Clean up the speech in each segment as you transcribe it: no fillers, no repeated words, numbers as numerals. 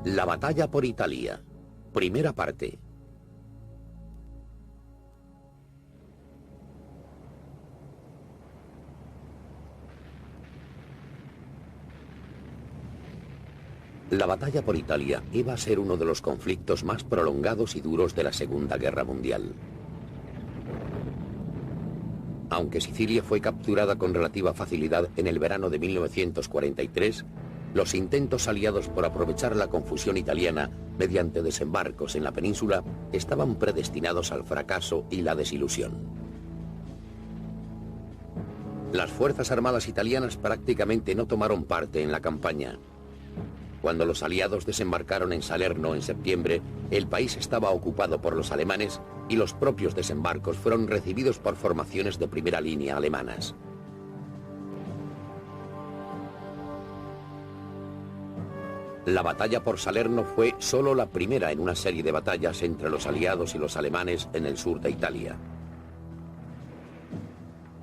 La batalla por Italia. Primera parte. La batalla por Italia iba a ser uno de los conflictos más prolongados y duros de la Segunda Guerra Mundial. Aunque Sicilia fue capturada con relativa facilidad en el verano de 1943, los intentos aliados por aprovechar la confusión italiana mediante desembarcos en la península estaban predestinados al fracaso y la desilusión. Las fuerzas armadas italianas prácticamente no tomaron parte en la campaña. Cuando los aliados desembarcaron en Salerno en septiembre, el país estaba ocupado por los alemanes y los propios desembarcos fueron recibidos por formaciones de primera línea alemanas. La batalla por Salerno fue solo la primera en una serie de batallas entre los aliados y los alemanes en el sur de Italia.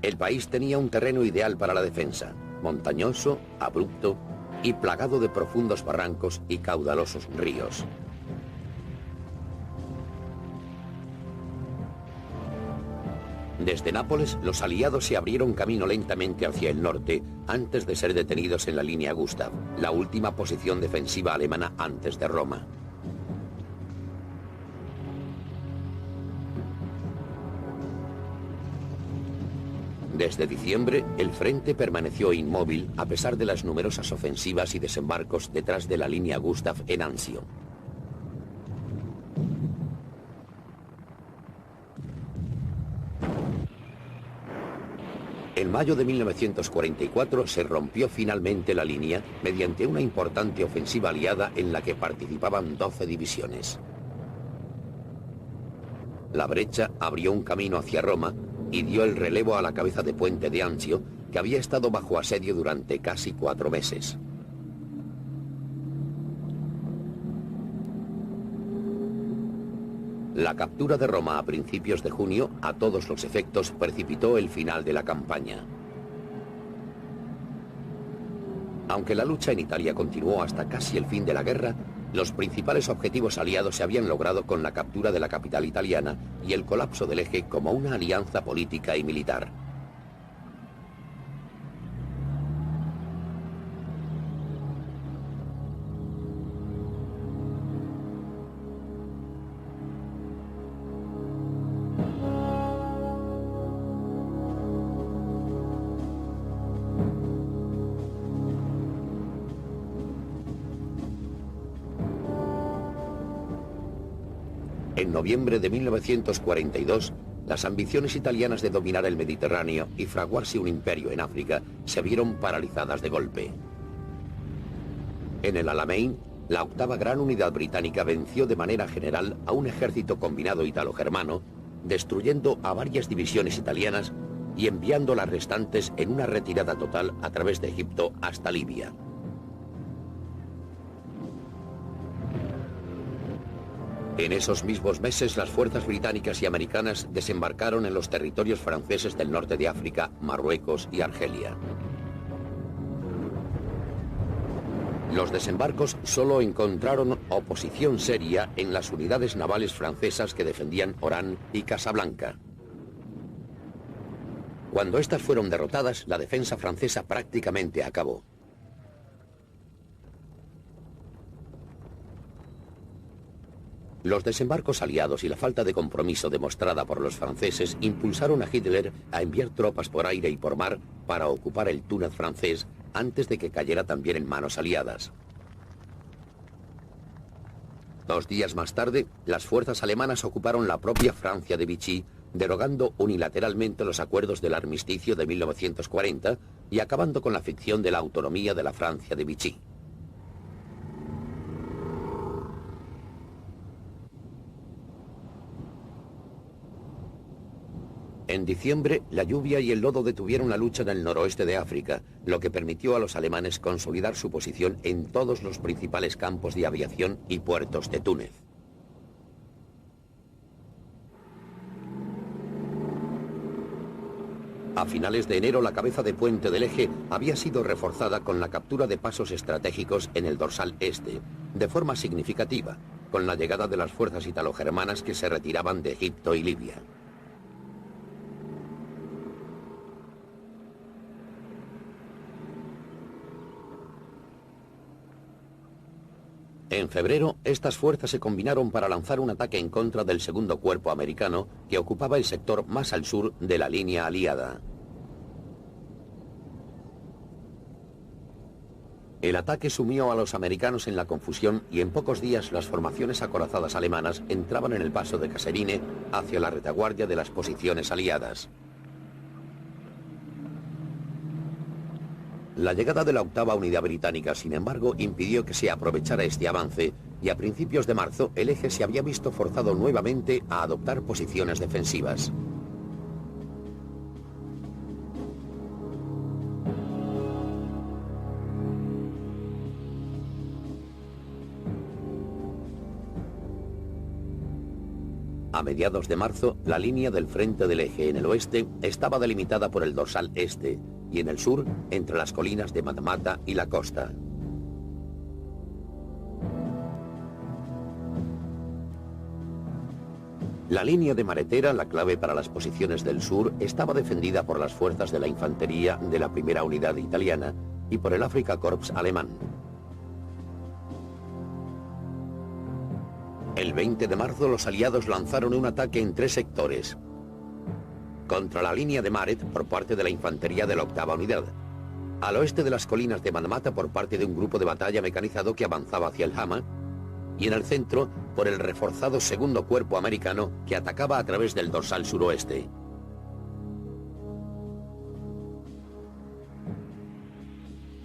El país tenía un terreno ideal para la defensa, montañoso, abrupto y plagado de profundos barrancos y caudalosos ríos. Desde Nápoles, los aliados se abrieron camino lentamente hacia el norte antes de ser detenidos en la línea Gustav, la última posición defensiva alemana antes de Roma. Desde diciembre, el frente permaneció inmóvil a pesar de las numerosas ofensivas y desembarcos detrás de la línea Gustav en Anzio. En mayo de 1944 se rompió finalmente la línea mediante una importante ofensiva aliada en la que participaban 12 divisiones. La brecha abrió un camino hacia Roma y dio el relevo a la cabeza de puente de Anzio, que había estado bajo asedio durante casi 4 meses. La captura de Roma a principios de junio, a todos los efectos, precipitó el final de la campaña. Aunque la lucha en Italia continuó hasta casi el fin de la guerra, los principales objetivos aliados se habían logrado con la captura de la capital italiana y el colapso del eje como una alianza política y militar. En noviembre de 1942, las ambiciones italianas de dominar el Mediterráneo y fraguarse un imperio en África se vieron paralizadas de golpe. En el Alamein, la octava gran unidad británica venció de manera general a un ejército combinado italo-germano, destruyendo a varias divisiones italianas y enviando las restantes en una retirada total a través de Egipto hasta Libia. En esos mismos meses, las fuerzas británicas y americanas desembarcaron en los territorios franceses del norte de África, Marruecos y Argelia. Los desembarcos solo encontraron oposición seria en las unidades navales francesas que defendían Orán y Casablanca. Cuando estas fueron derrotadas, la defensa francesa prácticamente acabó. Los desembarcos aliados y la falta de compromiso demostrada por los franceses impulsaron a Hitler a enviar tropas por aire y por mar para ocupar el Túnez francés antes de que cayera también en manos aliadas. 2 días más tarde, las fuerzas alemanas ocuparon la propia Francia de Vichy, derogando unilateralmente los acuerdos del armisticio de 1940 y acabando con la ficción de la autonomía de la Francia de Vichy. En diciembre, la lluvia y el lodo detuvieron la lucha en el noroeste de África, lo que permitió a los alemanes consolidar su posición en todos los principales campos de aviación y puertos de Túnez. A finales de enero, la cabeza de puente del eje había sido reforzada con la captura de pasos estratégicos en el dorsal este, de forma significativa, con la llegada de las fuerzas italo-germanas que se retiraban de Egipto y Libia. En febrero, estas fuerzas se combinaron para lanzar un ataque en contra del segundo cuerpo americano que ocupaba el sector más al sur de la línea aliada. El ataque sumió a los americanos en la confusión y en pocos días las formaciones acorazadas alemanas entraban en el paso de Kasserine hacia la retaguardia de las posiciones aliadas. La llegada de la octava unidad británica, sin embargo, impidió que se aprovechara este avance y a principios de marzo el eje se había visto forzado nuevamente a adoptar posiciones defensivas. A mediados de marzo, la línea del frente del eje en el oeste estaba delimitada por el dorsal este y en el sur, entre las colinas de Matmata y la costa. La línea de Maretera, la clave para las posiciones del sur, estaba defendida por las fuerzas de la infantería de la primera unidad italiana y por el Afrika Korps alemán. El 20 de marzo los aliados lanzaron un ataque en 3 sectores. Contra la línea de Maret por parte de la infantería de la octava unidad. Al oeste de las colinas de Matmata por parte de un grupo de batalla mecanizado que avanzaba hacia el Hama. Y en el centro por el reforzado segundo cuerpo americano que atacaba a través del dorsal suroeste.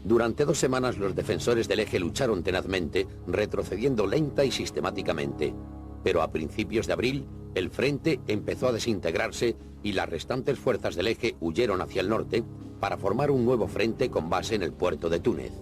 Durante 2 semanas los defensores del eje lucharon tenazmente, retrocediendo lenta y sistemáticamente. Pero a principios de abril, el frente empezó a desintegrarse y las restantes fuerzas del eje huyeron hacia el norte para formar un nuevo frente con base en el puerto de Túnez.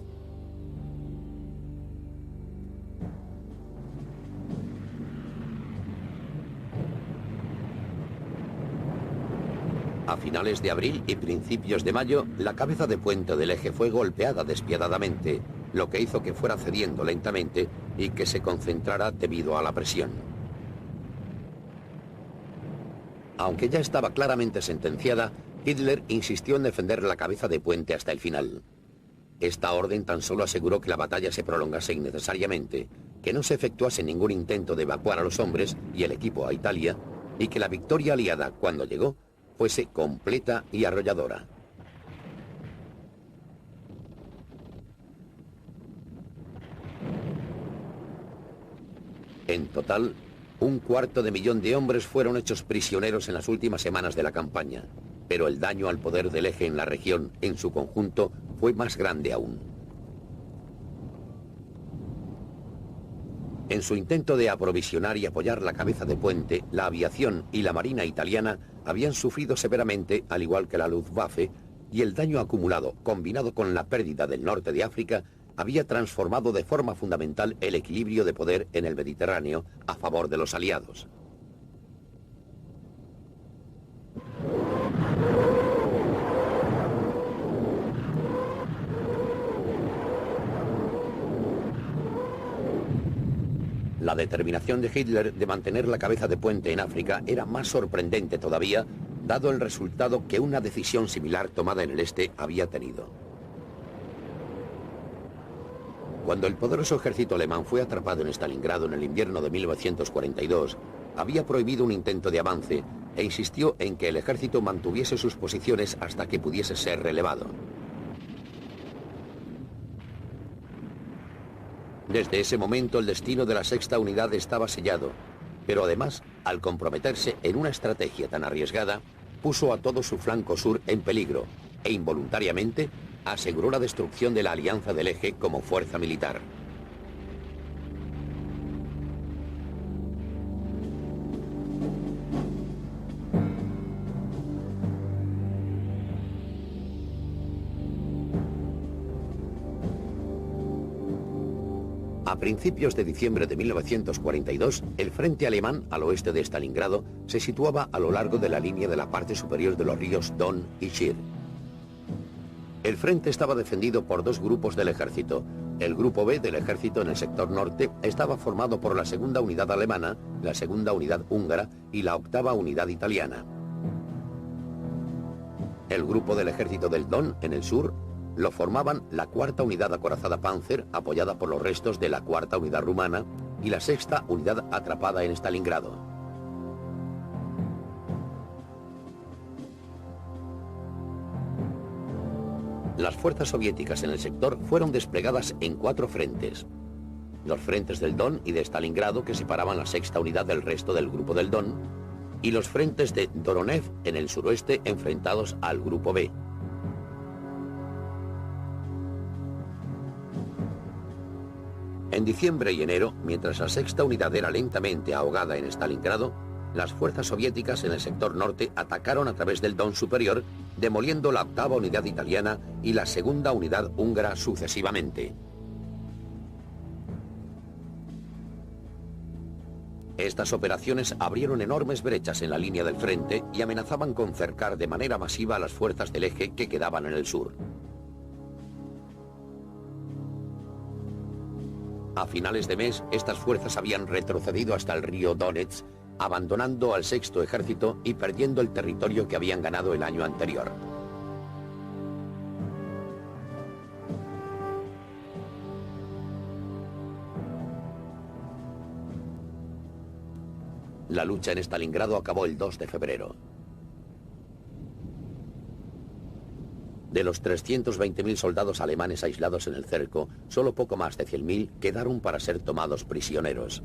A finales de abril y principios de mayo, la cabeza de puente del eje fue golpeada despiadadamente, lo que hizo que fuera cediendo lentamente y que se concentrara debido a la presión. Aunque ya estaba claramente sentenciada, Hitler insistió en defender la cabeza de puente hasta el final. Esta orden tan solo aseguró que la batalla se prolongase innecesariamente, que no se efectuase ningún intento de evacuar a los hombres y el equipo a Italia, y que la victoria aliada, cuando llegó, fuese completa y arrolladora. En total, 250.000 de hombres fueron hechos prisioneros en las últimas semanas de la campaña, pero el daño al poder del eje en la región, en su conjunto, fue más grande aún. En su intento de aprovisionar y apoyar la cabeza de puente, la aviación y la marina italiana habían sufrido severamente, al igual que la Luftwaffe, y el daño acumulado, combinado con la pérdida del norte de África, había transformado de forma fundamental el equilibrio de poder en el Mediterráneo a favor de los aliados. La determinación de Hitler de mantener la cabeza de puente en África era más sorprendente todavía, dado el resultado que una decisión similar tomada en el este había tenido. Cuando el poderoso ejército alemán fue atrapado en Stalingrado en el invierno de 1942, había prohibido un intento de avance e insistió en que el ejército mantuviese sus posiciones hasta que pudiese ser relevado. Desde ese momento el destino de la sexta unidad estaba sellado, pero además, al comprometerse en una estrategia tan arriesgada, puso a todo su flanco sur en peligro e involuntariamente aseguró la destrucción de la alianza del eje como fuerza militar. A principios de diciembre de 1942, el frente alemán al oeste de Stalingrado se situaba a lo largo de la línea de la parte superior de los ríos Don y Shir. El frente estaba defendido por 2 grupos del ejército, El grupo B del ejército en el sector norte estaba formado por la segunda unidad alemana, la segunda unidad húngara y la octava unidad italiana. El grupo del ejército del Don en el sur lo formaban la cuarta unidad acorazada Panzer, apoyada por los restos de la cuarta unidad rumana, y la sexta unidad atrapada en Stalingrado. Las fuerzas soviéticas en el sector fueron desplegadas en 4 frentes. Los frentes del Don y de Stalingrado, que separaban la sexta unidad del resto del grupo del Don, y los frentes de Doronev en el suroeste enfrentados al grupo B. En diciembre y enero, mientras la sexta unidad era lentamente ahogada en Stalingrado, las fuerzas soviéticas en el sector norte atacaron a través del Don superior, demoliendo la octava unidad italiana y la segunda unidad húngara sucesivamente. Estas operaciones abrieron enormes brechas en la línea del frente y amenazaban con cercar de manera masiva a las fuerzas del eje que quedaban en el sur. A finales de mes, estas fuerzas habían retrocedido hasta el río Donets, abandonando al sexto ejército y perdiendo el territorio que habían ganado el año anterior. La lucha en Stalingrado acabó el 2 de febrero. De los 320.000 soldados alemanes aislados en el cerco, solo poco más de 100.000 quedaron para ser tomados prisioneros.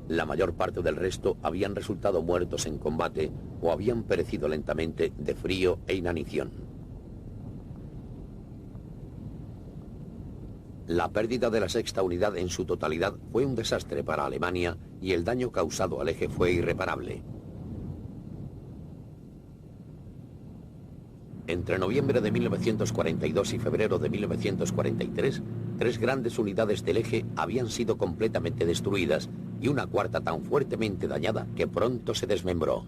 La mayor parte del resto habían resultado muertos en combate o habían perecido lentamente de frío e inanición. La pérdida de la sexta unidad en su totalidad fue un desastre para Alemania y el daño causado al eje fue irreparable. Entre noviembre de 1942 y febrero de 1943, 3 grandes unidades del eje habían sido completamente destruidas y una cuarta tan fuertemente dañada que pronto se desmembró.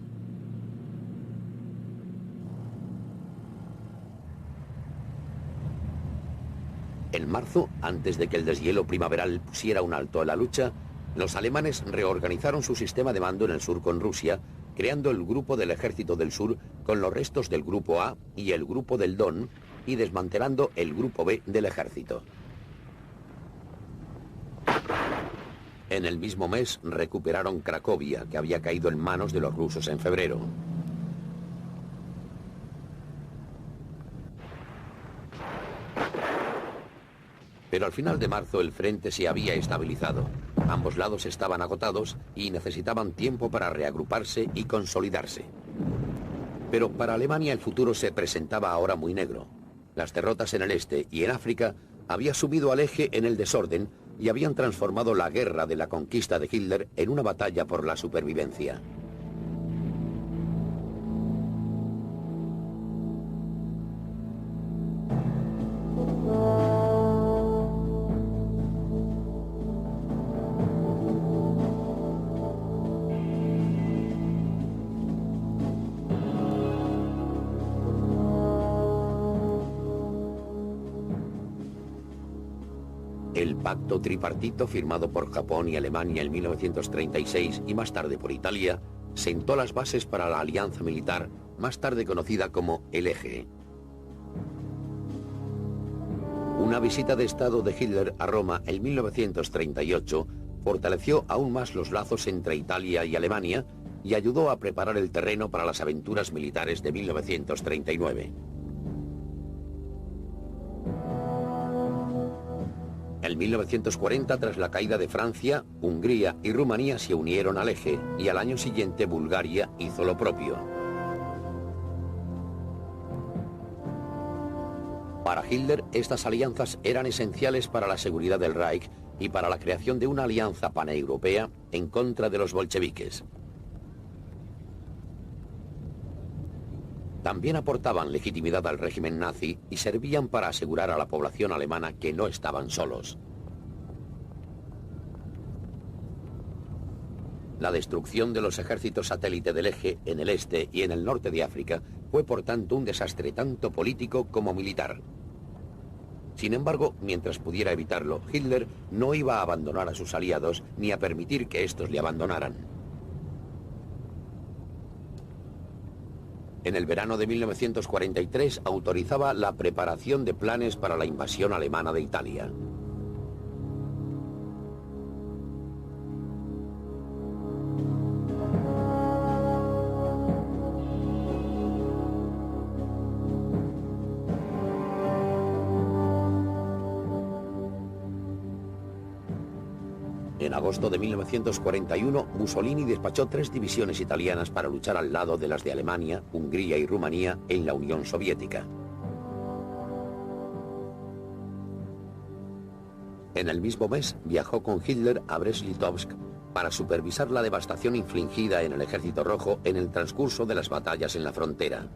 En marzo, antes de que el deshielo primaveral pusiera un alto a la lucha, los alemanes reorganizaron su sistema de mando en el sur con Rusia, creando el grupo del Ejército del Sur con los restos del grupo A y el grupo del Don, y desmantelando el grupo B del ejército. En el mismo mes recuperaron Cracovia, que había caído en manos de los rusos en febrero. Pero al final de marzo el frente se había estabilizado. Ambos lados estaban agotados y necesitaban tiempo para reagruparse y consolidarse. Pero para Alemania el futuro se presentaba ahora muy negro. Las derrotas en el este y en África habían subido al eje en el desorden y habían transformado la guerra de la conquista de Hitler en una batalla por la supervivencia. El pacto tripartito firmado por Japón y Alemania en 1936 y más tarde por Italia sentó las bases para la alianza militar, más tarde conocida como el Eje. Una visita de Estado de Hitler a Roma en 1938 fortaleció aún más los lazos entre Italia y Alemania y ayudó a preparar el terreno para las aventuras militares de 1939. En 1940, tras la caída de Francia, Hungría y Rumanía se unieron al Eje y al año siguiente Bulgaria hizo lo propio. Para Hitler, estas alianzas eran esenciales para la seguridad del Reich y para la creación de una alianza paneuropea en contra de los bolcheviques. También aportaban legitimidad al régimen nazi y servían para asegurar a la población alemana que no estaban solos. La destrucción de los ejércitos satélite del Eje en el este y en el norte de África fue por tanto un desastre tanto político como militar. Sin embargo, mientras pudiera evitarlo, Hitler no iba a abandonar a sus aliados ni a permitir que estos le abandonaran. En el verano de 1943 autorizaba la preparación de planes para la invasión alemana de Italia. En agosto de 1941, Mussolini despachó 3 divisiones italianas para luchar al lado de las de Alemania, Hungría y Rumanía en la Unión Soviética. En el mismo mes, viajó con Hitler a Brest-Litovsk para supervisar la devastación infligida en el Ejército Rojo en el transcurso de las batallas en la frontera.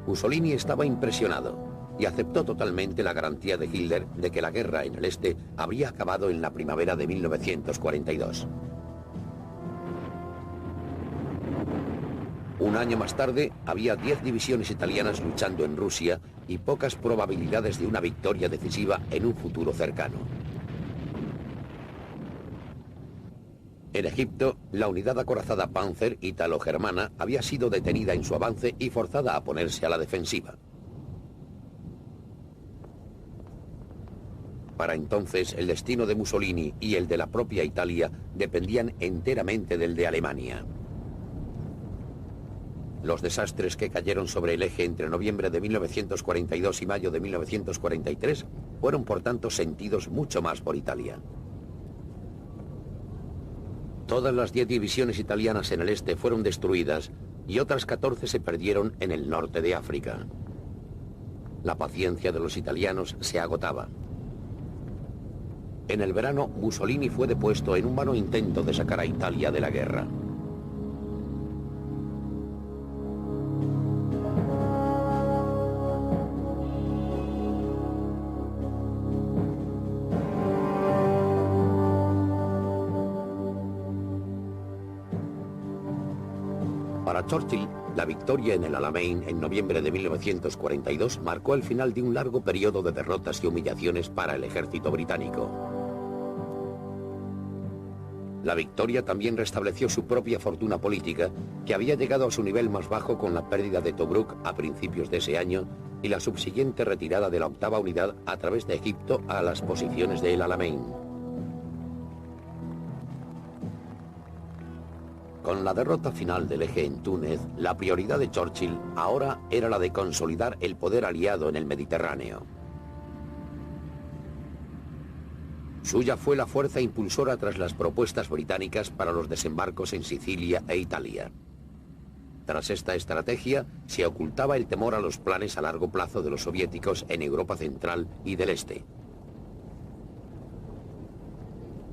Mussolini estaba impresionado y aceptó totalmente la garantía de Hitler de que la guerra en el este habría acabado en la primavera de 1942. Un año más tarde, había 10 divisiones italianas luchando en Rusia y pocas probabilidades de una victoria decisiva en un futuro cercano. En Egipto, la unidad acorazada Panzer ítalo-germana había sido detenida en su avance y forzada a ponerse a la defensiva. Para entonces, el destino de Mussolini y el de la propia Italia dependían enteramente del de Alemania. Los desastres que cayeron sobre el eje entre noviembre de 1942 y mayo de 1943 fueron por tanto sentidos mucho más por Italia. Todas las 10 divisiones italianas en el este fueron destruidas y otras 14 se perdieron en el norte de África. La paciencia de los italianos se agotaba. En el verano, Mussolini fue depuesto en un vano intento de sacar a Italia de la guerra. Para Churchill, la victoria en el Alamein en noviembre de 1942 marcó el final de un largo periodo de derrotas y humillaciones para el ejército británico. La victoria también restableció su propia fortuna política, que había llegado a su nivel más bajo con la pérdida de Tobruk a principios de ese año y la subsiguiente retirada de la 8ª unidad a través de Egipto a las posiciones de El Alamein. Con la derrota final del eje en Túnez, la prioridad de Churchill ahora era la de consolidar el poder aliado en el Mediterráneo. Suya fue la fuerza impulsora tras las propuestas británicas para los desembarcos en Sicilia e Italia. Tras esta estrategia, se ocultaba el temor a los planes a largo plazo de los soviéticos en Europa Central y del Este.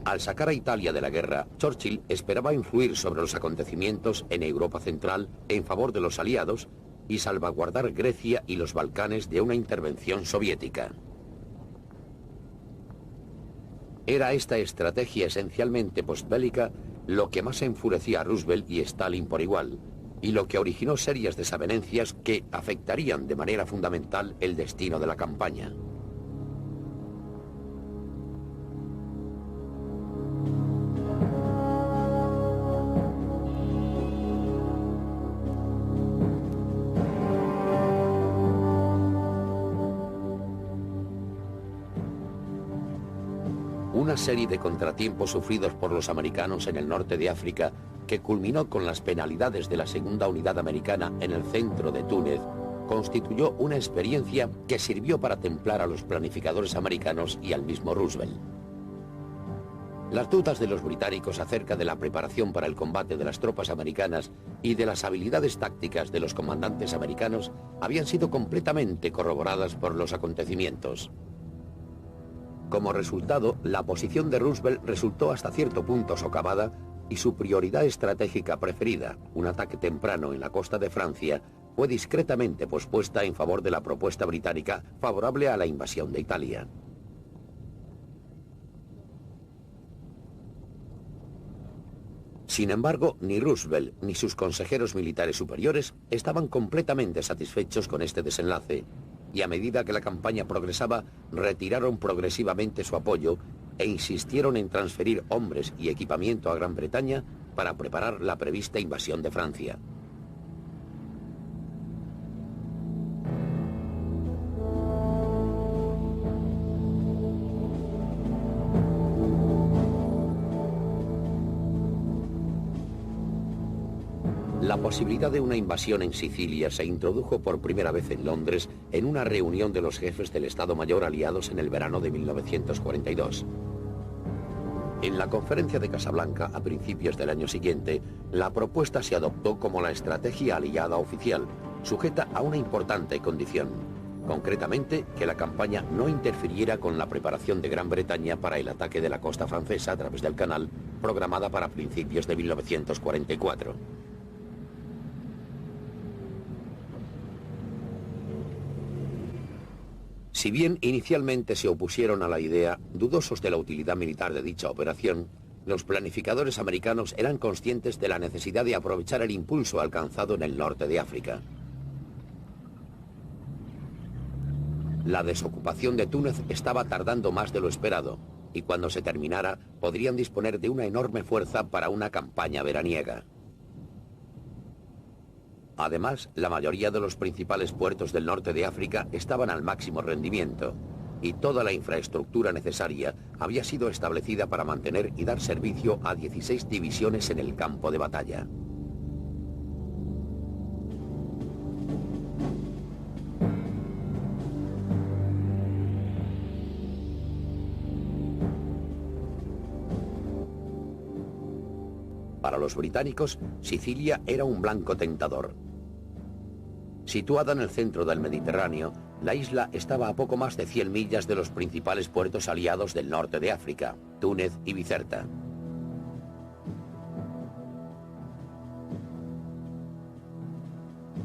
Al sacar a Italia de la guerra, Churchill esperaba influir sobre los acontecimientos en Europa Central en favor de los aliados y salvaguardar Grecia y los Balcanes de una intervención soviética. Era esta estrategia esencialmente postbélica lo que más enfurecía a Roosevelt y Stalin por igual, y lo que originó serias desavenencias que afectarían de manera fundamental el destino de la campaña. Una serie de contratiempos sufridos por los americanos en el norte de África, que culminó con las penalidades de la segunda unidad americana en el centro de Túnez, constituyó una experiencia que sirvió para templar a los planificadores americanos y al mismo Roosevelt. Las dudas de los británicos acerca de la preparación para el combate de las tropas americanas y de las habilidades tácticas de los comandantes americanos habían sido completamente corroboradas por los acontecimientos. Como resultado, la posición de Roosevelt resultó hasta cierto punto socavada y su prioridad estratégica preferida, un ataque temprano en la costa de Francia, fue discretamente pospuesta en favor de la propuesta británica favorable a la invasión de Italia. Sin embargo, ni Roosevelt ni sus consejeros militares superiores estaban completamente satisfechos con este desenlace, y a medida que la campaña progresaba, retiraron progresivamente su apoyo e insistieron en transferir hombres y equipamiento a Gran Bretaña para preparar la prevista invasión de Francia. La posibilidad de una invasión en Sicilia se introdujo por primera vez en Londres en una reunión de los jefes del Estado Mayor aliados en el verano de 1942. En la conferencia de Casablanca, a principios del año siguiente, la propuesta se adoptó como la estrategia aliada oficial, sujeta a una importante condición, concretamente que la campaña no interfiriera con la preparación de Gran Bretaña para el ataque de la costa francesa a través del canal, programada para principios de 1944. Si bien inicialmente se opusieron a la idea, dudosos de la utilidad militar de dicha operación, los planificadores americanos eran conscientes de la necesidad de aprovechar el impulso alcanzado en el norte de África. La desocupación de Túnez estaba tardando más de lo esperado, y cuando se terminara, podrían disponer de una enorme fuerza para una campaña veraniega. Además, la mayoría de los principales puertos del norte de África estaban al máximo rendimiento, y toda la infraestructura necesaria había sido establecida para mantener y dar servicio a 16 divisiones en el campo de batalla. Para los británicos, Sicilia era un blanco tentador. Situada en el centro del Mediterráneo, la isla estaba a poco más de 100 millas de los principales puertos aliados del norte de África, Túnez y Bizerta.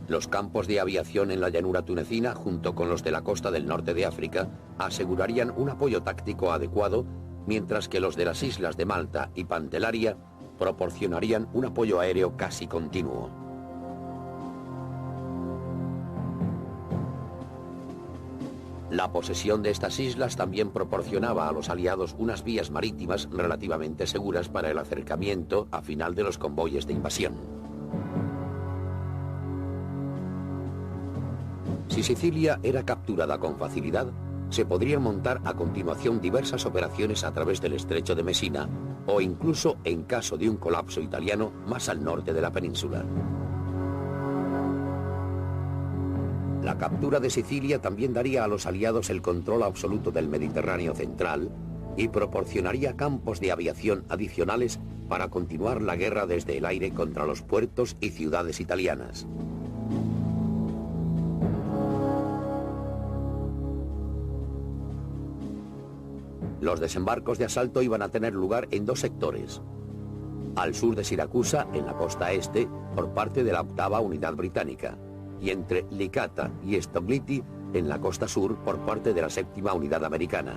Los campos de aviación en la llanura tunecina, junto con los de la costa del norte de África, asegurarían un apoyo táctico adecuado, mientras que los de las islas de Malta y Pantelleria proporcionarían un apoyo aéreo casi continuo. La posesión de estas islas también proporcionaba a los aliados unas vías marítimas relativamente seguras para el acercamiento a final de los convoyes de invasión. Si Sicilia era capturada con facilidad, se podrían montar a continuación diversas operaciones a través del estrecho de Messina o incluso en caso de un colapso italiano más al norte de la península. La captura de Sicilia también daría a los aliados el control absoluto del Mediterráneo central y proporcionaría campos de aviación adicionales para continuar la guerra desde el aire contra los puertos y ciudades italianas. Los desembarcos de asalto iban a tener lugar en dos sectores. Al sur de Siracusa, en la costa este, por parte de la 8ª Unidad Británica, y entre Licata y Stolgiti, en la costa sur, por parte de la 7ª Unidad Americana.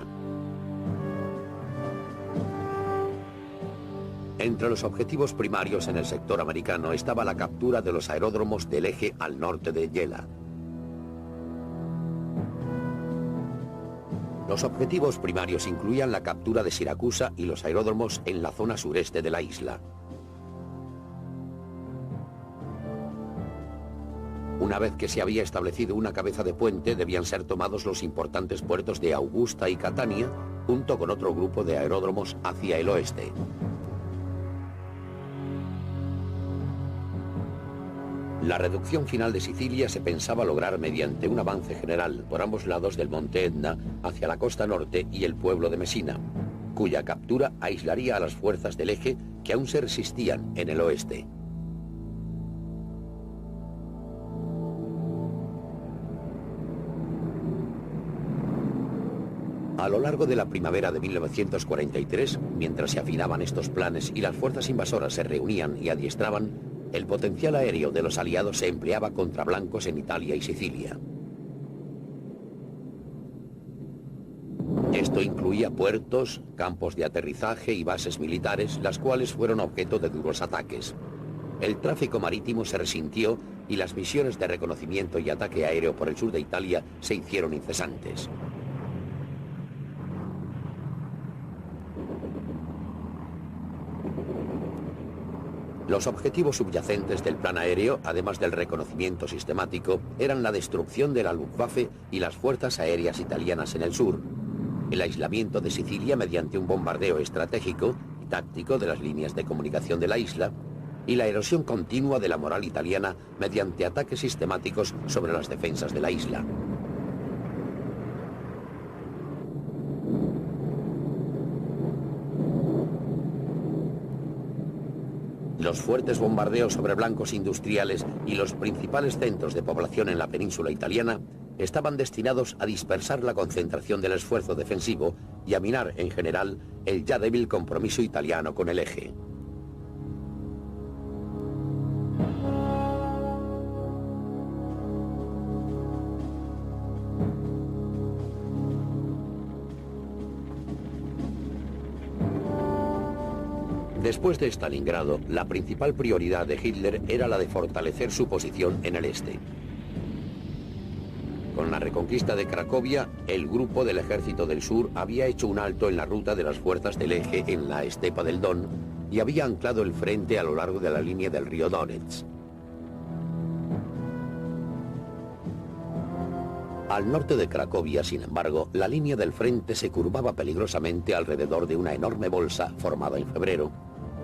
Entre los objetivos primarios en el sector americano estaba la captura de los aeródromos del eje al norte de Gela. Los objetivos primarios incluían la captura de Siracusa y los aeródromos en la zona sureste de la isla. Una vez que se había establecido una cabeza de puente, debían ser tomados los importantes puertos de Augusta y Catania, junto con otro grupo de aeródromos hacia el oeste. La reducción final de Sicilia se pensaba lograr mediante un avance general por ambos lados del monte Etna hacia la costa norte y el pueblo de Messina, cuya captura aislaría a las fuerzas del eje que aún se resistían en el oeste. A lo largo de la primavera de 1943, mientras se afinaban estos planes y las fuerzas invasoras se reunían y adiestraban, el potencial aéreo de los aliados se empleaba contra blancos en Italia y Sicilia. Esto incluía puertos, campos de aterrizaje y bases militares, las cuales fueron objeto de duros ataques. el tráfico marítimo se resintió y las misiones de reconocimiento y ataque aéreo por el sur de Italia se hicieron incesantes. Los objetivos subyacentes del plan aéreo, además del reconocimiento sistemático, eran la destrucción de la Luftwaffe y las fuerzas aéreas italianas en el sur, el aislamiento de Sicilia mediante un bombardeo estratégico y táctico de las líneas de comunicación de la isla, y la erosión continua de la moral italiana mediante ataques sistemáticos sobre las defensas de la isla. Los fuertes bombardeos sobre blancos industriales y los principales centros de población en la península italiana estaban destinados a dispersar la concentración del esfuerzo defensivo y a minar en general el ya débil compromiso italiano con el eje. Después de Stalingrado, la principal prioridad de Hitler era la de fortalecer su posición en el este. Con la reconquista de Cracovia, el grupo del Ejército del Sur había hecho un alto en la ruta de las fuerzas del eje en la estepa del Don y había anclado el frente a lo largo de la línea del río Donetsk. Al norte de Cracovia, sin embargo, la línea del frente se curvaba peligrosamente alrededor de una enorme bolsa formada en febrero,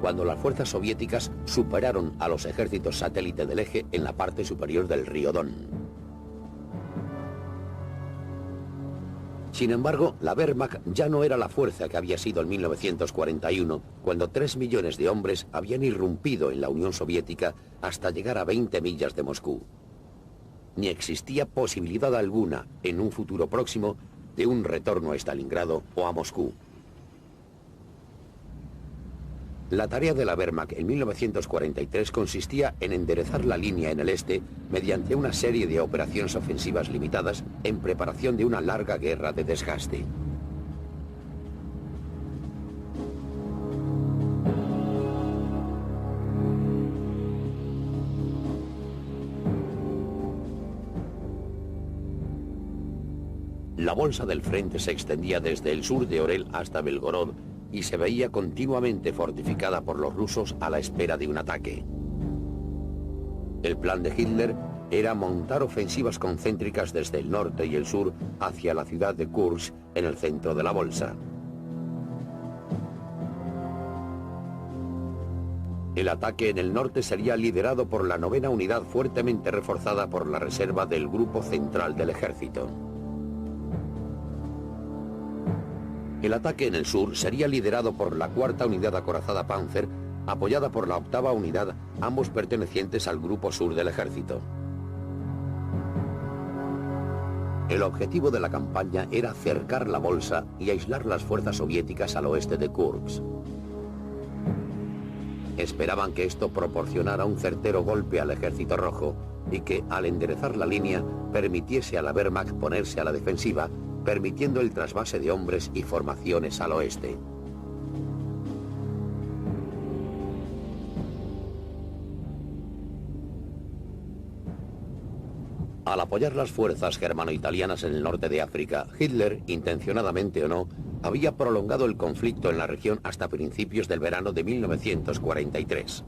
cuando las fuerzas soviéticas superaron a los ejércitos satélite del eje en la parte superior del río Don. Sin embargo, la Wehrmacht ya no era la fuerza que había sido en 1941, cuando 3 millones de hombres habían irrumpido en la Unión Soviética hasta llegar a 20 millas de Moscú. Ni existía posibilidad alguna, en un futuro próximo, de un retorno a Stalingrado o a Moscú. La tarea de la Wehrmacht en 1943 consistía en enderezar la línea en el este mediante una serie de operaciones ofensivas limitadas en preparación de una larga guerra de desgaste. La bolsa del frente se extendía desde el sur de Orel hasta Belgorod y se veía continuamente fortificada por los rusos a la espera de un ataque. El plan de Hitler era montar ofensivas concéntricas desde el norte y el sur hacia la ciudad de Kursk, en el centro de la bolsa. El ataque en el norte sería liderado por la 9ª unidad fuertemente reforzada por la reserva del Grupo Central del Ejército. El ataque en el sur sería liderado por la 4ª unidad acorazada Panzer, apoyada por la 8ª unidad, ambos pertenecientes al Grupo Sur del Ejército. El objetivo de la campaña era cercar la bolsa y aislar las fuerzas soviéticas al oeste de Kursk. Esperaban que esto proporcionara un certero golpe al Ejército Rojo y que, al enderezar la línea, permitiese a la Wehrmacht ponerse a la defensiva, permitiendo el trasvase de hombres y formaciones al oeste. Al apoyar las fuerzas germano-italianas en el norte de África, Hitler, intencionadamente o no, había prolongado el conflicto en la región hasta principios del verano de 1943.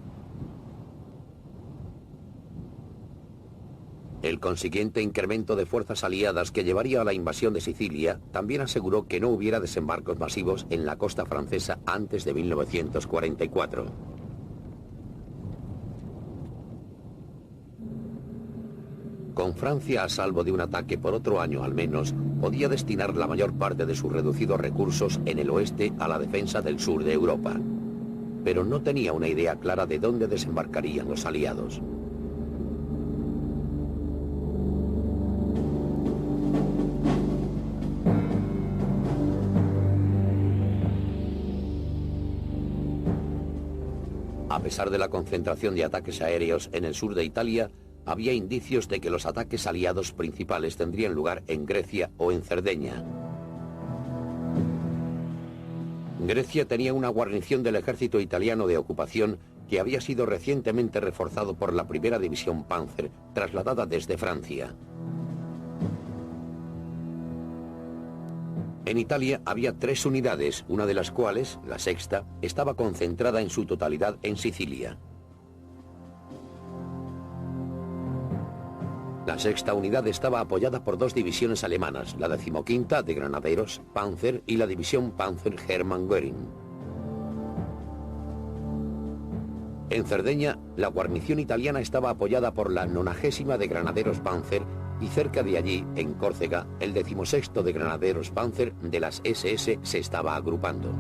El consiguiente incremento de fuerzas aliadas que llevaría a la invasión de Sicilia también aseguró que no hubiera desembarcos masivos en la costa francesa antes de 1944. Con Francia a salvo de un ataque por otro año al menos, podía destinar la mayor parte de sus reducidos recursos en el oeste a la defensa del sur de Europa. Pero no tenía una idea clara de dónde desembarcarían los aliados. A pesar de la concentración de ataques aéreos en el sur de Italia, había indicios de que los ataques aliados principales tendrían lugar en Grecia o en Cerdeña. Grecia tenía una guarnición del ejército italiano de ocupación que había sido recientemente reforzado por la primera división Panzer, trasladada desde Francia. En Italia había 3 unidades, una de las cuales, la sexta, estaba concentrada en su totalidad en Sicilia. La sexta unidad estaba apoyada por 2 divisiones alemanas, la 15ª de granaderos Panzer y la división Panzer Hermann Göring. En Cerdeña, la guarnición italiana estaba apoyada por la 90ª de granaderos Panzer y cerca de allí, en Córcega, el 16º de granaderos Panzer de las SS se estaba agrupando.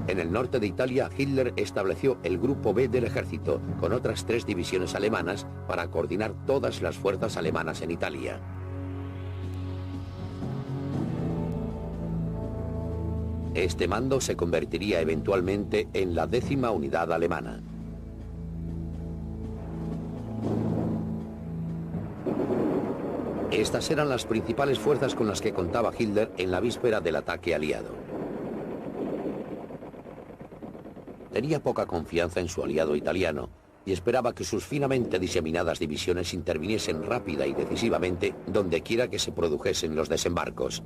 En el norte de Italia, Hitler estableció el Grupo B del ejército, con otras 3 divisiones alemanas, para coordinar todas las fuerzas alemanas en Italia. Este mando se convertiría eventualmente en la 10ª unidad alemana. Estas eran las principales fuerzas con las que contaba Hitler en la víspera del ataque aliado. Tenía poca confianza en su aliado italiano y esperaba que sus finamente diseminadas divisiones interviniesen rápida y decisivamente donde quiera que se produjesen los desembarcos.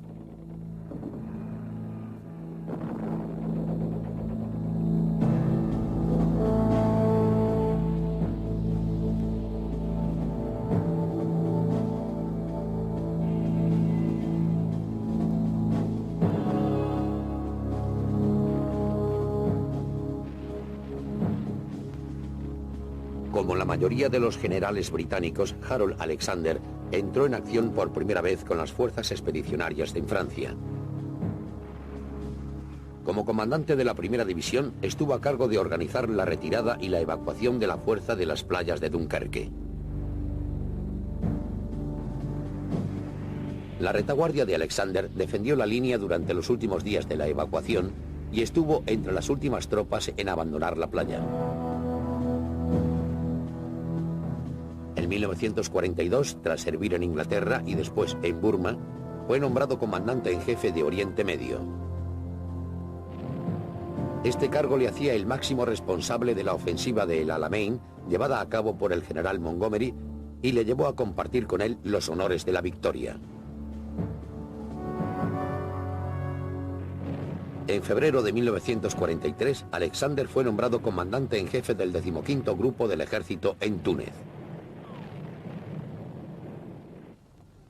Como la mayoría de los generales británicos, Harold Alexander entró en acción por primera vez con las fuerzas expedicionarias en Francia. Como comandante de la primera división, estuvo a cargo de organizar la retirada y la evacuación de la fuerza de las playas de Dunkerque. La retaguardia de Alexander defendió la línea durante los últimos días de la evacuación y estuvo entre las últimas tropas en abandonar la playa. En 1942, tras servir en Inglaterra y después en Burma, fue nombrado comandante en jefe de Oriente Medio. Este cargo le hacía el máximo responsable de la ofensiva de El Alamein, llevada a cabo por el general Montgomery, y le llevó a compartir con él los honores de la victoria. En febrero de 1943, Alexander fue nombrado comandante en jefe del 15º Grupo del Ejército en Túnez.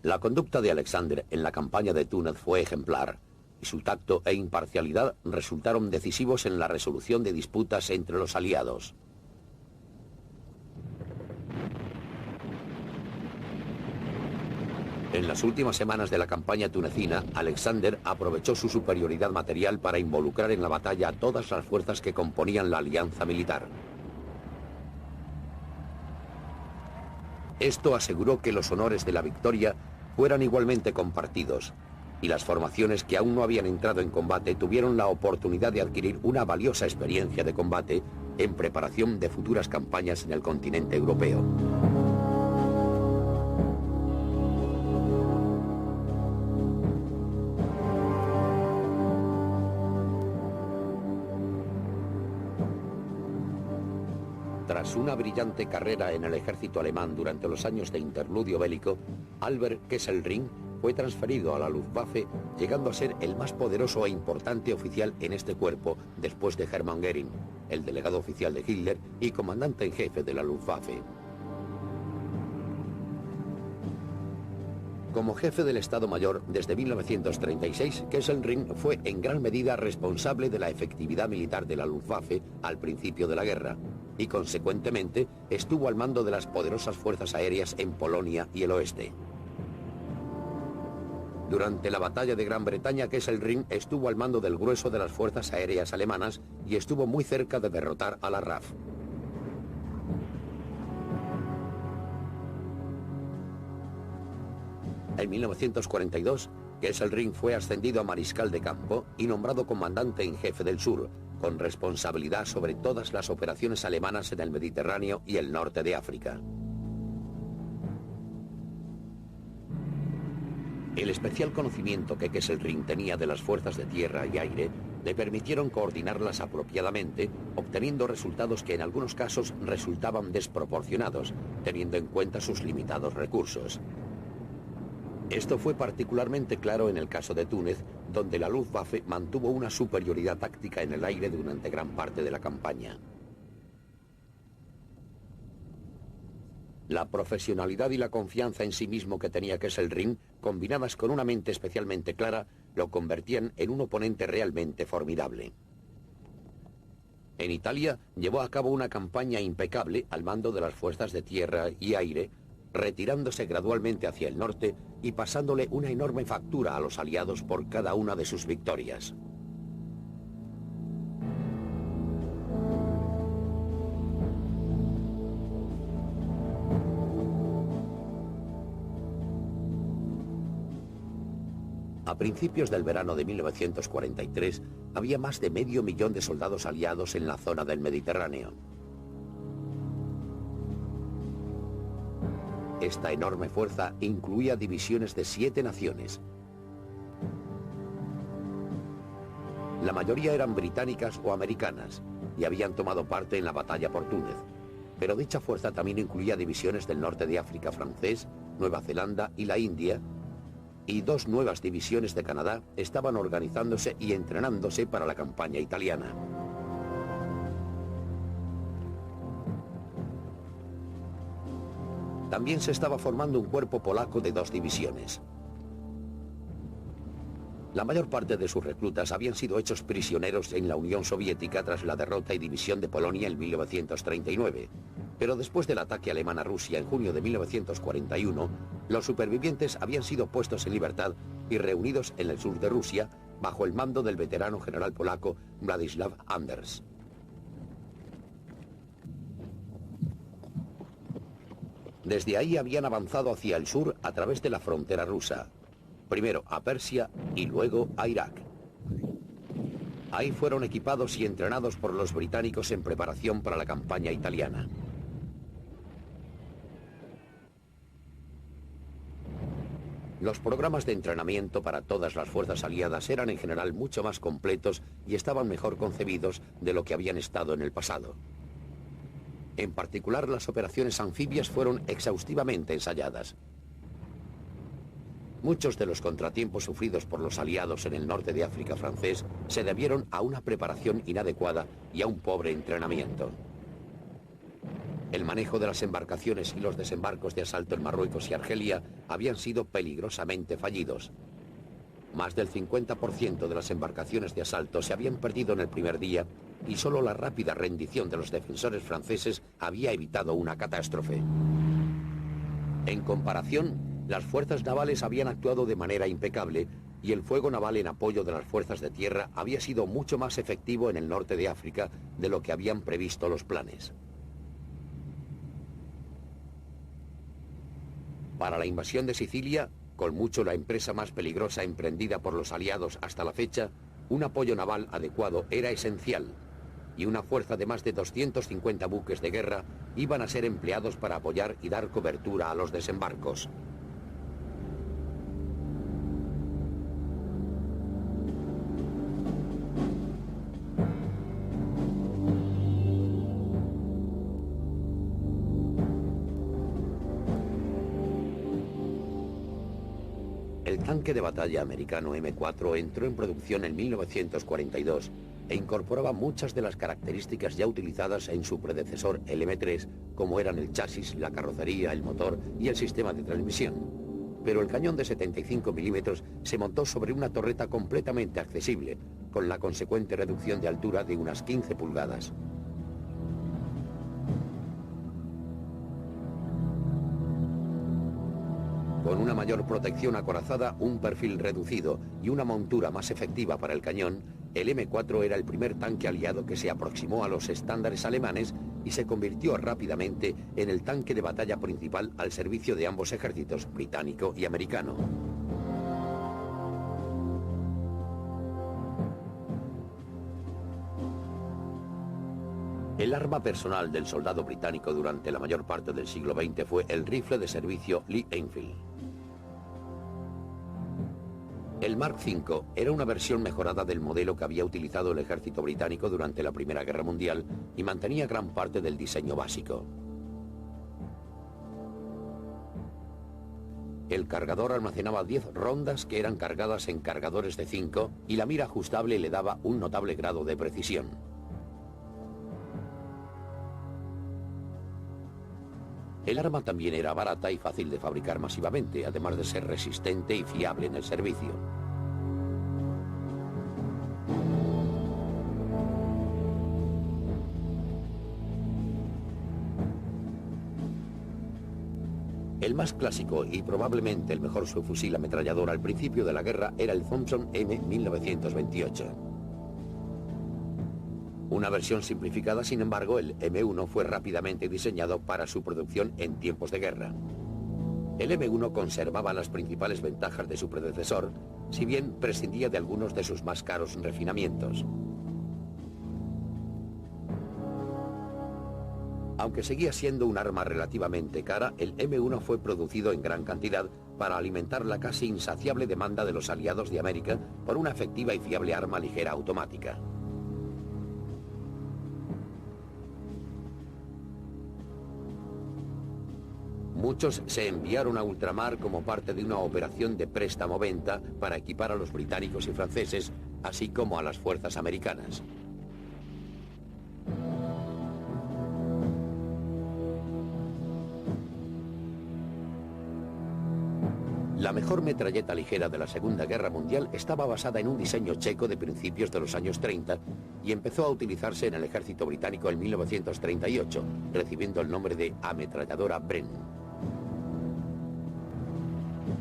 La conducta de Alexander en la campaña de Túnez fue ejemplar, y su tacto e imparcialidad resultaron decisivos en la resolución de disputas entre los aliados. En las últimas semanas de la campaña tunecina, Alexander aprovechó su superioridad material para involucrar en la batalla a todas las fuerzas que componían la alianza militar. Esto aseguró que los honores de la victoria fueran igualmente compartidos, y las formaciones que aún no habían entrado en combate tuvieron la oportunidad de adquirir una valiosa experiencia de combate en preparación de futuras campañas en el continente europeo. Tras una brillante carrera en el ejército alemán durante los años de interludio bélico, Albert Kesselring fue transferido a la Luftwaffe, llegando a ser el más poderoso e importante oficial en este cuerpo después de Hermann Göring, el delegado oficial de Hitler y comandante en jefe de la Luftwaffe. Como jefe del Estado Mayor desde 1936, Kesselring fue en gran medida responsable de la efectividad militar de la Luftwaffe al principio de la guerra, y consecuentemente estuvo al mando de las poderosas fuerzas aéreas en Polonia y el oeste. Durante la batalla de Gran Bretaña, Kesselring estuvo al mando del grueso de las fuerzas aéreas alemanas y estuvo muy cerca de derrotar a la RAF. En 1942, Kesselring fue ascendido a mariscal de campo y nombrado comandante en jefe del sur, con responsabilidad sobre todas las operaciones alemanas en el Mediterráneo y el norte de África. El especial conocimiento que Kesselring tenía de las fuerzas de tierra y aire Le permitieron coordinarlas apropiadamente, obteniendo resultados que en algunos casos resultaban desproporcionados, teniendo en cuenta sus limitados recursos. Esto fue particularmente claro en el caso de Túnez, donde la Luftwaffe mantuvo una superioridad táctica en el aire durante gran parte de la campaña. La profesionalidad y la confianza en sí mismo que tenía Kesselring, combinadas con una mente especialmente clara, lo convertían en un oponente realmente formidable. En Italia llevó a cabo una campaña impecable al mando de las fuerzas de tierra y aire, retirándose gradualmente hacia el norte y pasándole una enorme factura a los aliados por cada una de sus victorias. A principios del verano de 1943, había más de 500.000 de soldados aliados en la zona del Mediterráneo. Esta enorme fuerza incluía divisiones de 7 naciones. La mayoría eran británicas o americanas y habían tomado parte en la batalla por Túnez. Pero dicha fuerza también incluía divisiones del norte de África francés, Nueva Zelanda y la India, y 2 nuevas divisiones de Canadá estaban organizándose y entrenándose para la campaña italiana. También se estaba formando un cuerpo polaco de 2 divisiones. La mayor parte de sus reclutas habían sido hechos prisioneros en la Unión Soviética tras la derrota y división de Polonia en 1939. Pero después del ataque alemán a Rusia en junio de 1941, los supervivientes habían sido puestos en libertad y reunidos en el sur de Rusia bajo el mando del veterano general polaco Władysław Anders. Desde ahí habían avanzado hacia el sur a través de la frontera rusa, primero a Persia y luego a Irak. Ahí fueron equipados y entrenados por los británicos en preparación para la campaña italiana. Los programas de entrenamiento para todas las fuerzas aliadas eran en general mucho más completos y estaban mejor concebidos de lo que habían estado en el pasado. En particular, las operaciones anfibias fueron exhaustivamente ensayadas. Muchos de los contratiempos sufridos por los aliados en el norte de África francés se debieron a una preparación inadecuada y a un pobre entrenamiento. El manejo de las embarcaciones y los desembarcos de asalto en Marruecos y Argelia habían sido peligrosamente fallidos. Más del 50% de las embarcaciones de asalto se habían perdido en el primer día y solo la rápida rendición de los defensores franceses había evitado una catástrofe. En comparación, las fuerzas navales habían actuado de manera impecable y el fuego naval en apoyo de las fuerzas de tierra había sido mucho más efectivo en el norte de África de lo que habían previsto los planes. Para la invasión de Sicilia, con mucho la empresa más peligrosa emprendida por los aliados hasta la fecha, un apoyo naval adecuado era esencial, y una fuerza de más de 250 buques de guerra iban a ser empleados para apoyar y dar cobertura a los desembarcos. El tanque de batalla americano M4 entró en producción en 1942 e incorporaba muchas de las características ya utilizadas en su predecesor, el M3, como eran el chasis, la carrocería, el motor y el sistema de transmisión. Pero el cañón de 75 milímetros se montó sobre una torreta completamente accesible, con la consecuente reducción de altura de unas 15 pulgadas. Con una mayor protección acorazada, un perfil reducido y una montura más efectiva para el cañón, el M4 era el primer tanque aliado que se aproximó a los estándares alemanes y se convirtió rápidamente en el tanque de batalla principal al servicio de ambos ejércitos, británico y americano. El arma personal del soldado británico durante la mayor parte del siglo XX fue el rifle de servicio Lee Enfield. El Mark V era una versión mejorada del modelo que había utilizado el ejército británico durante la Primera Guerra Mundial y mantenía gran parte del diseño básico. El cargador almacenaba 10 rondas que eran cargadas en cargadores de 5 y la mira ajustable le daba un notable grado de precisión. El arma también era barata y fácil de fabricar masivamente, además de ser resistente y fiable en el servicio. El más clásico y probablemente el mejor subfusil ametrallador al principio de la guerra era el Thompson M1928. Una versión simplificada, sin embargo, el M1 fue rápidamente diseñado para su producción en tiempos de guerra. El M1 conservaba las principales ventajas de su predecesor, si bien prescindía de algunos de sus más caros refinamientos. Aunque seguía siendo un arma relativamente cara, el M1 fue producido en gran cantidad para alimentar la casi insaciable demanda de los aliados de América por una efectiva y fiable arma ligera automática. Muchos se enviaron a ultramar como parte de una operación de préstamo-venta para equipar a los británicos y franceses, así como a las fuerzas americanas. La mejor metralleta ligera de la Segunda Guerra Mundial estaba basada en un diseño checo de principios de los años 30 y empezó a utilizarse en el ejército británico en 1938, recibiendo el nombre de ametralladora Bren.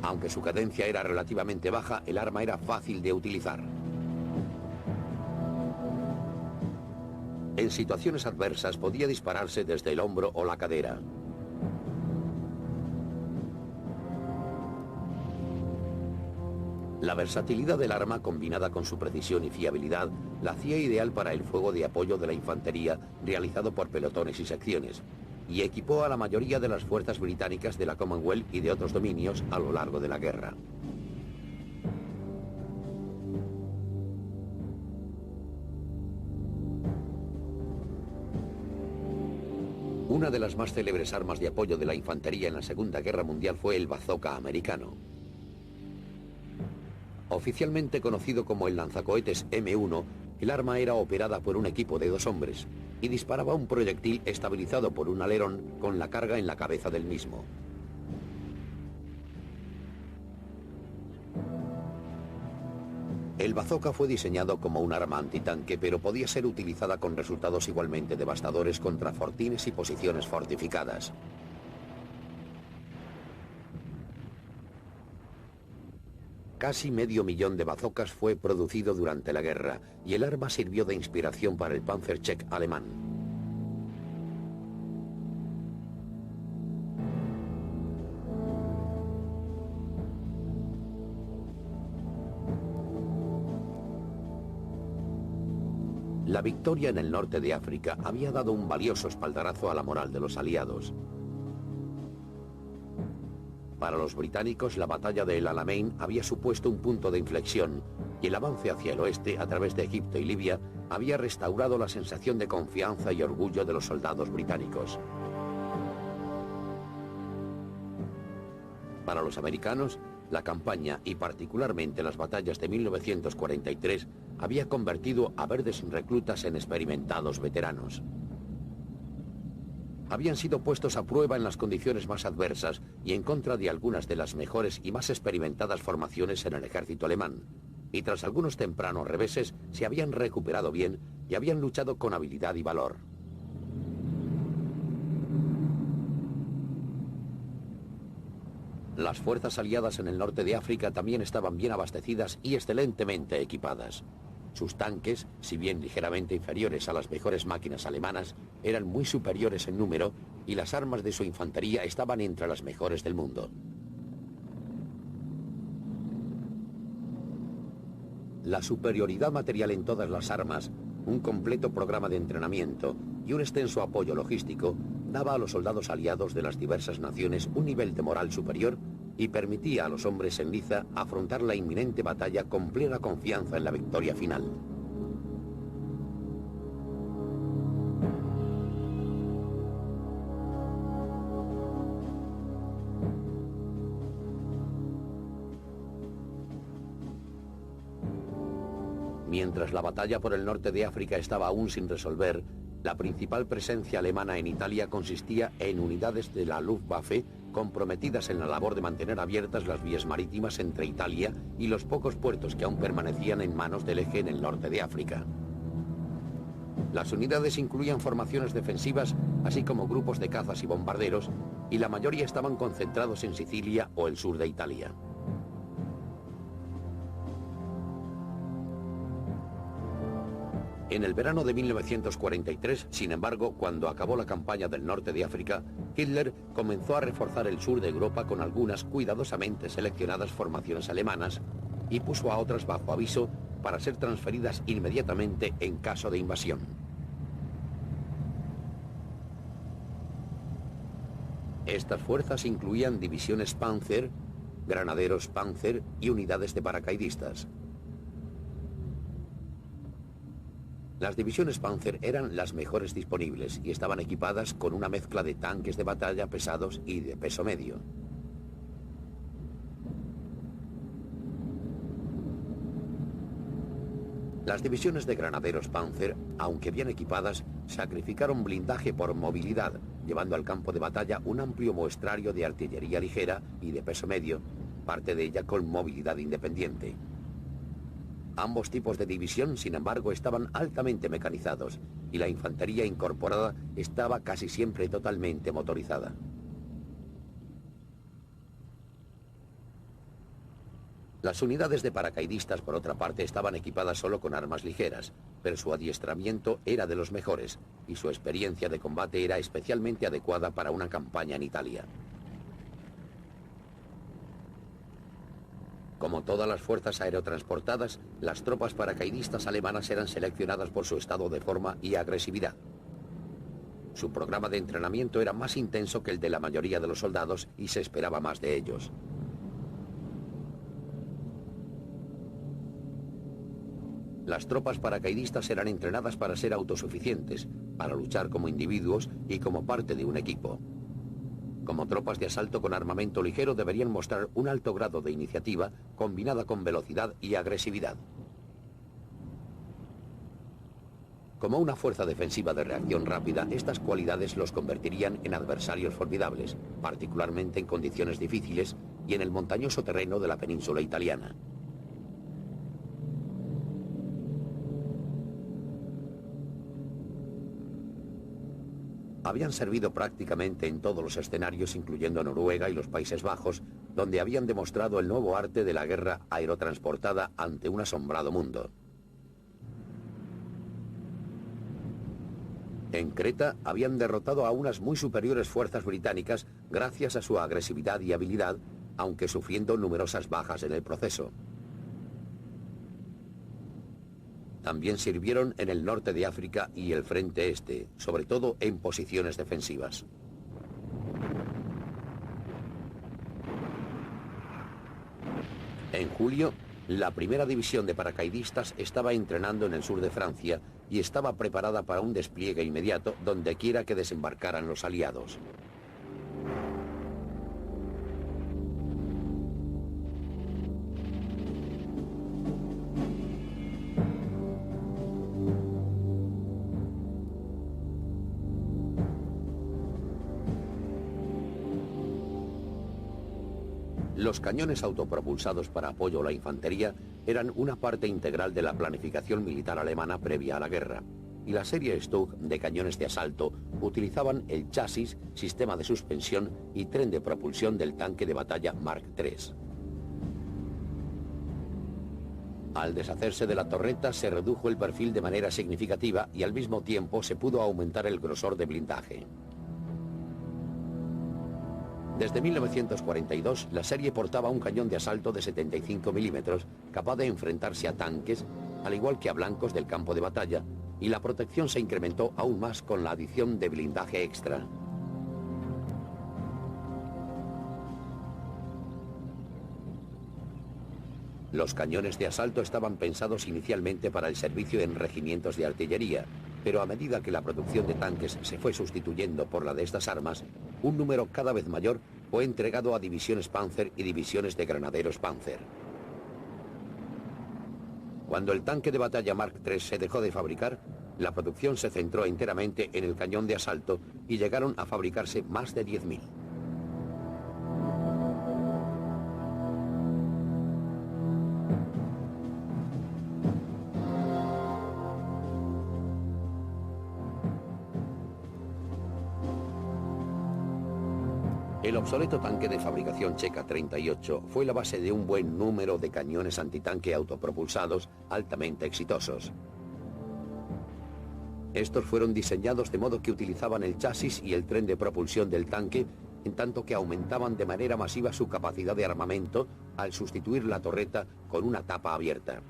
Aunque su cadencia era relativamente baja, el arma era fácil de utilizar. En situaciones adversas podía dispararse desde el hombro o la cadera. La versatilidad del arma, combinada con su precisión y fiabilidad, la hacía ideal para el fuego de apoyo de la infantería realizado por pelotones y secciones, y equipó a la mayoría de las fuerzas británicas de la Commonwealth y de otros dominios a lo largo de la guerra. Una de las más célebres armas de apoyo de la infantería en la Segunda Guerra Mundial fue el bazooka americano. Oficialmente conocido como el lanzacohetes M1, el arma era operada por un equipo de 2 hombres y disparaba un proyectil estabilizado por un alerón con la carga en la cabeza del mismo. El bazooka fue diseñado como un arma antitanque, pero podía ser utilizada con resultados igualmente devastadores contra fortines y posiciones fortificadas. Casi 500.000 de bazookas fue producido durante la guerra, y el arma sirvió de inspiración para el Panzercheck alemán. La victoria en el norte de África había dado un valioso espaldarazo a la moral de los aliados. Para los británicos, la batalla de El Alamein había supuesto un punto de inflexión y el avance hacia el oeste, a través de Egipto y Libia, había restaurado la sensación de confianza y orgullo de los soldados británicos. Para los americanos, la campaña, y particularmente las batallas de 1943, había convertido a verdes reclutas en experimentados veteranos. Habían sido puestos a prueba en las condiciones más adversas y en contra de algunas de las mejores y más experimentadas formaciones en el ejército alemán, y tras algunos tempranos reveses se habían recuperado bien y habían luchado con habilidad y valor. Las fuerzas aliadas en el norte de África también estaban bien abastecidas y excelentemente equipadas. Sus tanques, si bien ligeramente inferiores a las mejores máquinas alemanas, eran muy superiores en número y las armas de su infantería estaban entre las mejores del mundo. La superioridad material en todas las armas, un completo programa de entrenamiento y un extenso apoyo logístico daba a los soldados aliados de las diversas naciones un nivel de moral superior y permitía a los hombres en liza afrontar la inminente batalla con plena confianza en la victoria final. Mientras la batalla por el norte de África estaba aún sin resolver, la principal presencia alemana en Italia consistía en unidades de la Luftwaffe comprometidas en la labor de mantener abiertas las vías marítimas entre Italia y los pocos puertos que aún permanecían en manos del eje en el norte de África. Las unidades incluían formaciones defensivas, así como grupos de cazas y bombarderos, y la mayoría estaban concentrados en Sicilia o el sur de Italia. En el verano de 1943, sin embargo, cuando acabó la campaña del norte de África, Hitler comenzó a reforzar el sur de Europa con algunas cuidadosamente seleccionadas formaciones alemanas y puso a otras bajo aviso para ser transferidas inmediatamente en caso de invasión. Estas fuerzas incluían divisiones Panzer, granaderos Panzer y unidades de paracaidistas. Las divisiones Panzer eran las mejores disponibles y estaban equipadas con una mezcla de tanques de batalla pesados y de peso medio. Las divisiones de granaderos Panzer, aunque bien equipadas, sacrificaron blindaje por movilidad, llevando al campo de batalla un amplio muestrario de artillería ligera y de peso medio, parte de ella con movilidad independiente. Ambos tipos de división, sin embargo, estaban altamente mecanizados y la infantería incorporada estaba casi siempre totalmente motorizada. Las unidades de paracaidistas, por otra parte, estaban equipadas solo con armas ligeras, pero su adiestramiento era de los mejores y su experiencia de combate era especialmente adecuada para una campaña en Italia. Como todas las fuerzas aerotransportadas, las tropas paracaidistas alemanas eran seleccionadas por su estado de forma y agresividad. Su programa de entrenamiento era más intenso que el de la mayoría de los soldados y se esperaba más de ellos. Las tropas paracaidistas eran entrenadas para ser autosuficientes, para luchar como individuos y como parte de un equipo. Como tropas de asalto con armamento ligero deberían mostrar un alto grado de iniciativa combinada con velocidad y agresividad. Como una fuerza defensiva de reacción rápida, estas cualidades los convertirían en adversarios formidables, particularmente en condiciones difíciles y en el montañoso terreno de la península italiana. Habían servido prácticamente en todos los escenarios, incluyendo Noruega y los Países Bajos, donde habían demostrado el nuevo arte de la guerra aerotransportada ante un asombrado mundo. En Creta habían derrotado a unas muy superiores fuerzas británicas gracias a su agresividad y habilidad, aunque sufriendo numerosas bajas en el proceso. También sirvieron en el norte de África y el frente este, sobre todo en posiciones defensivas. En julio, la primera división de paracaidistas estaba entrenando en el sur de Francia y estaba preparada para un despliegue inmediato donde quiera que desembarcaran los aliados. Los cañones autopropulsados para apoyo a la infantería eran una parte integral de la planificación militar alemana previa a la guerra, y la serie Stug de cañones de asalto utilizaban el chasis, sistema de suspensión y tren de propulsión del tanque de batalla Mark III. Al deshacerse de la torreta se redujo el perfil de manera significativa y al mismo tiempo se pudo aumentar el grosor de blindaje. Desde 1942, la serie portaba un cañón de asalto de 75 milímetros, capaz de enfrentarse a tanques, al igual que a blancos del campo de batalla, y la protección se incrementó aún más con la adición de blindaje extra. Los cañones de asalto estaban pensados inicialmente para el servicio en regimientos de artillería, pero a medida que la producción de tanques se fue sustituyendo por la de estas armas, un número cada vez mayor fue entregado a divisiones Panzer y divisiones de granaderos Panzer. Cuando el tanque de batalla Mark III se dejó de fabricar, la producción se centró enteramente en el cañón de asalto y llegaron a fabricarse más de 10.000. El obsoleto tanque de fabricación checa 38 fue la base de un buen número de cañones antitanque autopropulsados altamente exitosos. Estos fueron diseñados de modo que utilizaban el chasis y el tren de propulsión del tanque, en tanto que aumentaban de manera masiva su capacidad de armamento al sustituir la torreta con una tapa abierta.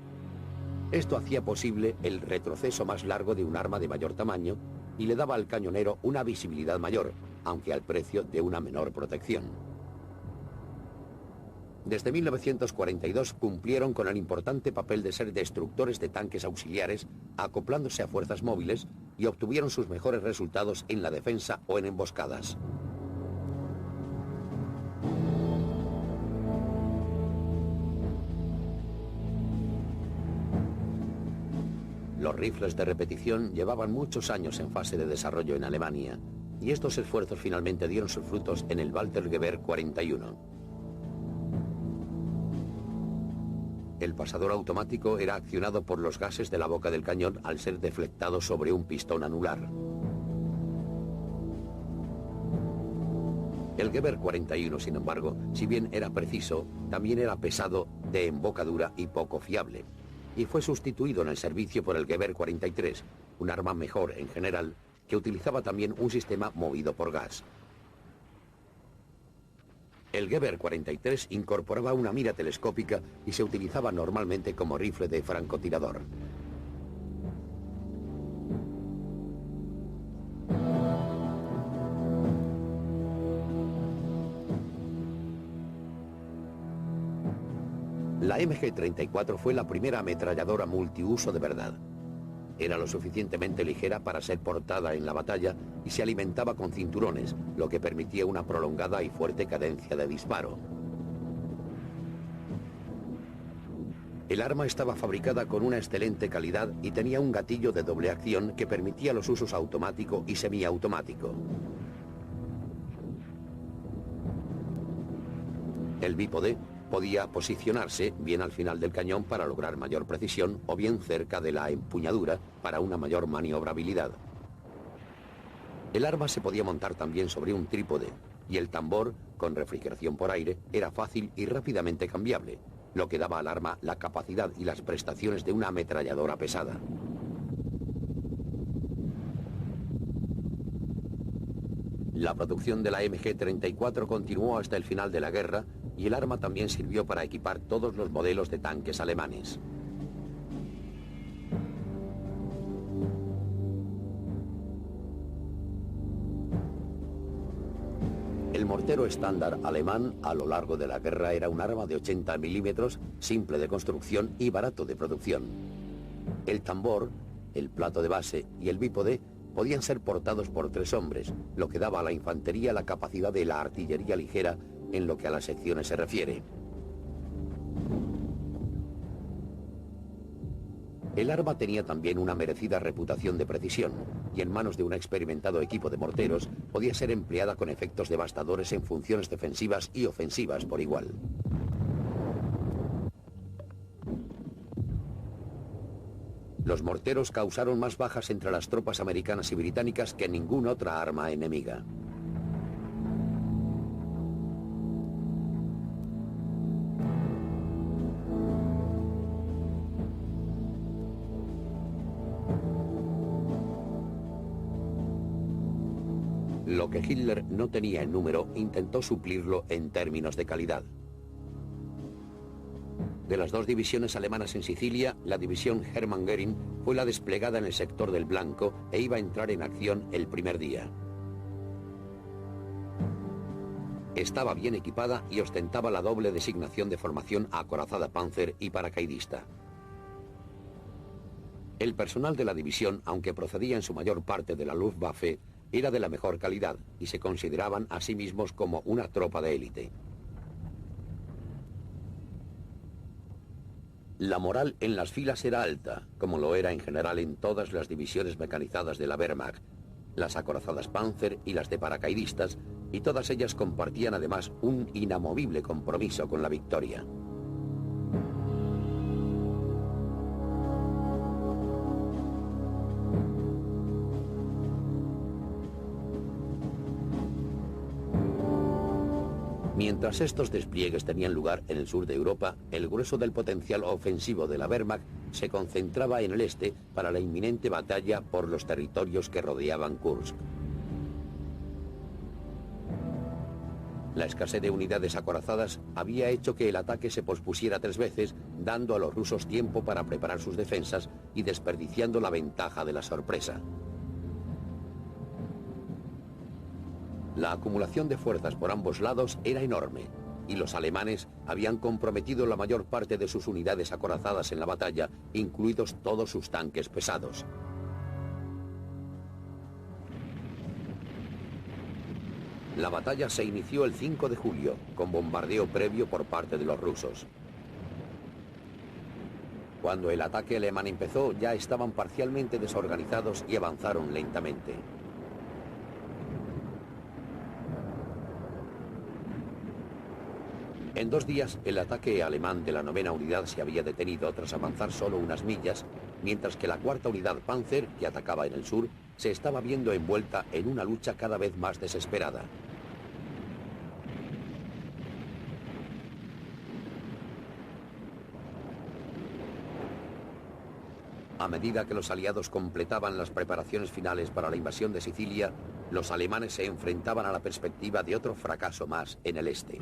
Esto hacía posible el retroceso más largo de un arma de mayor tamaño y le daba al cañonero una visibilidad mayor, aunque al precio de una menor protección. Desde 1942 cumplieron con el importante papel de ser destructores de tanques auxiliares, acoplándose a fuerzas móviles, y obtuvieron sus mejores resultados en la defensa o en emboscadas. Los rifles de repetición llevaban muchos años en fase de desarrollo en Alemania, y estos esfuerzos finalmente dieron sus frutos en el Walter Gewehr 41. El pasador automático era accionado por los gases de la boca del cañón al ser deflectado sobre un pistón anular. El Gewehr 41, sin embargo, si bien era preciso, también era pesado, de embocadura y poco fiable, y fue sustituido en el servicio por el Gewehr 43, un arma mejor en general, que utilizaba también un sistema movido por gas. El Gewehr 43 incorporaba una mira telescópica y se utilizaba normalmente como rifle de francotirador. La MG-34 fue la primera ametralladora multiuso de verdad. Era lo suficientemente ligera para ser portada en la batalla y se alimentaba con cinturones, lo que permitía una prolongada y fuerte cadencia de disparo. El arma estaba fabricada con una excelente calidad y tenía un gatillo de doble acción que permitía los usos automático y semiautomático. El bípode podía posicionarse bien al final del cañón para lograr mayor precisión o bien cerca de la empuñadura para una mayor maniobrabilidad. El arma se podía montar también sobre un trípode y el tambor, con refrigeración por aire, era fácil y rápidamente cambiable, lo que daba al arma la capacidad y las prestaciones de una ametralladora pesada. La producción de la MG-34 continuó hasta el final de la guerra y el arma también sirvió para equipar todos los modelos de tanques alemanes. El mortero estándar alemán a lo largo de la guerra era un arma de 80 milímetros, simple de construcción y barato de producción. El tambor, el plato de base y el bípode podían ser portados por 3 hombres, lo que daba a la infantería la capacidad de la artillería ligera en lo que a las secciones se refiere. El arma tenía también una merecida reputación de precisión, y en manos de un experimentado equipo de morteros podía ser empleada con efectos devastadores en funciones defensivas y ofensivas por igual. Los morteros causaron más bajas entre las tropas americanas y británicas que ninguna otra arma enemiga. Lo que Hitler no tenía en número, intentó suplirlo en términos de calidad. De las 2 divisiones alemanas en Sicilia, la división Hermann Göring fue la desplegada en el sector del Blanco e iba a entrar en acción el primer día. Estaba bien equipada y ostentaba la doble designación de formación acorazada Panzer y paracaidista. El personal de la división, aunque procedía en su mayor parte de la Luftwaffe, era de la mejor calidad y se consideraban a sí mismos como una tropa de élite. La moral en las filas era alta, como lo era en general en todas las divisiones mecanizadas de la Wehrmacht, las acorazadas Panzer y las de paracaidistas, y todas ellas compartían además un inamovible compromiso con la victoria. Mientras estos despliegues tenían lugar en el sur de Europa, el grueso del potencial ofensivo de la Wehrmacht se concentraba en el este para la inminente batalla por los territorios que rodeaban Kursk. La escasez de unidades acorazadas había hecho que el ataque se pospusiera 3 veces, dando a los rusos tiempo para preparar sus defensas y desperdiciando la ventaja de la sorpresa. La acumulación de fuerzas por ambos lados era enorme, y los alemanes habían comprometido la mayor parte de sus unidades acorazadas en la batalla, incluidos todos sus tanques pesados. La batalla se inició el 5 de julio, con bombardeo previo por parte de los rusos. Cuando el ataque alemán empezó, ya estaban parcialmente desorganizados y avanzaron lentamente. En 2 días, el ataque alemán de la 9ª unidad se había detenido tras avanzar solo unas millas, mientras que la 4ª unidad Panzer, que atacaba en el sur, se estaba viendo envuelta en una lucha cada vez más desesperada. A medida que los aliados completaban las preparaciones finales para la invasión de Sicilia, los alemanes se enfrentaban a la perspectiva de otro fracaso más en el este.